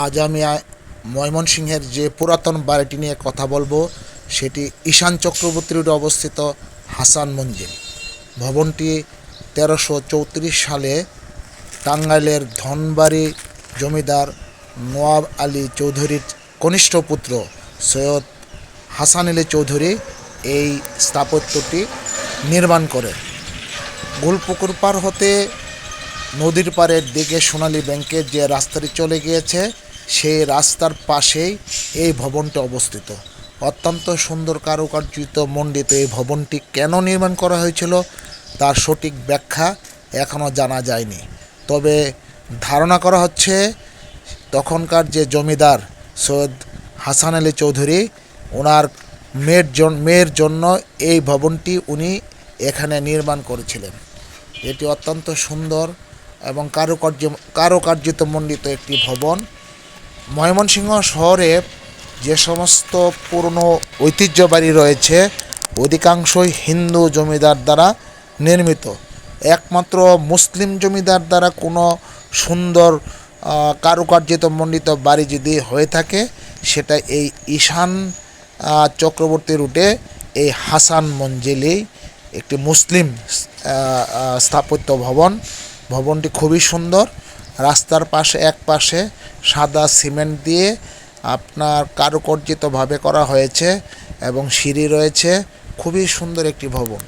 আজ আমি ময়মনসিংহের যে পুরাতন বাড়িটি নিয়ে কথা বলবো সেটি ঈশান চক্রবর্তী রোডে অবস্থিত হাসান মঞ্জিল। ভবনটি 1334 সালে টাঙ্গাইলের ধনবাড়ি জমিদার নওয়াব আলী চৌধুরীর কনিষ্ঠ পুত্র সৈয়দ হাসান আলী চৌধুরী এই স্থাপত্যটি নির্মাণ করে। গোলপুকুর পার হতে নদীর পাড়ের দিকে সোনালী ব্যাংকের যে রাস্তাটি চলে গিয়েছে সেই রাস্তার পাশেই এই ভবনটি অবস্থিত। অত্যন্ত সুন্দর কারুকার্যিত মণ্ডিত এই ভবনটি কেন নির্মাণ করা হয়েছিল তার সঠিক ব্যাখ্যা এখনও জানা যায়নি। তবে ধারণা করা হচ্ছে তখনকার যে জমিদার সৈয়দ হাসান আলী চৌধুরী ওনার মেয়ের জন্য এই ভবনটি উনি এখানে নির্মাণ করেছিলেন। এটি অত্যন্ত সুন্দর এবং কারুকার্যিত মণ্ডিত একটি ভবন। ময়মনসিংহ শহরে যে সমস্ত পুরনো ঐতিহ্য বাড়ি রয়েছে অধিকাংশই হিন্দু জমিদার দ্বারা নির্মিত। একমাত্র মুসলিম জমিদার দ্বারা কোনো সুন্দর কারুকার্যিত মণ্ডিত বাড়ি যদি হয়ে থাকে সেটা এই ঈশান চক্রবর্তী রুটে এই হাসান মঞ্জিলেই একটি মুসলিম স্থাপত্য ভবনটি খুবই সুন্দর। রাস্তার পাশে এক পাশে সাদা সিমেন্ট দিয়ে আপনার কারুকার্যিতভাবে করা হয়েছে এবং সিঁড়ি রয়েছে। খুবই সুন্দর একটি ভবন।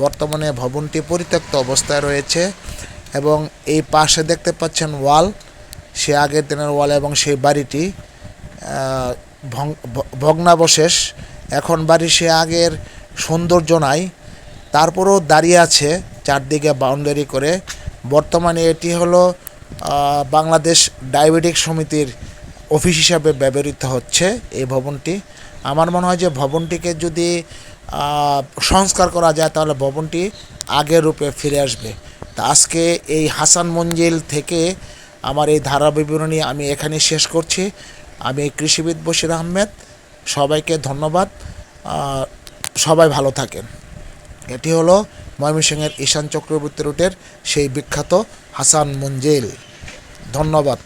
বর্তমানে ভবনটি পরিত্যক্ত অবস্থায় রয়েছে এবং এই পাশে দেখতে পাচ্ছেন ওয়াল, সে আগের দিনের ওয়াল এবং সেই বাড়িটি ভগ্নাবশেষ। এখন বাড়ি সে আগের সৌন্দর্য নাই, তারপরেও দাঁড়িয়ে আছে চারদিকে বাউন্ডারি করে। বর্তমানে এটি হলো বাংলাদেশ ডায়াবেটিক সমিতির অফিস হিসাবে ব্যবহৃত হচ্ছে এই ভবনটি। আমার মনে হয় যে ভবনটিকে যদি সংস্কার করা যায় তাহলে ভবনটি আগের রূপে ফিরে আসবে। তা আজকে এই হাসান মঞ্জিল থেকে আমার এই ধারা বিবরণী আমি এখানে শেষ করছি। আমি কৃষিবিদ বশির আহমেদ। সবাইকে ধন্যবাদ। সবাই ভালো থাকেন। এটি হলো ময়মনসিংহের ঈশান চক্রবর্তী রুটের সেই বিখ্যাত হাসান মঞ্জিল। ধন্যবাদ।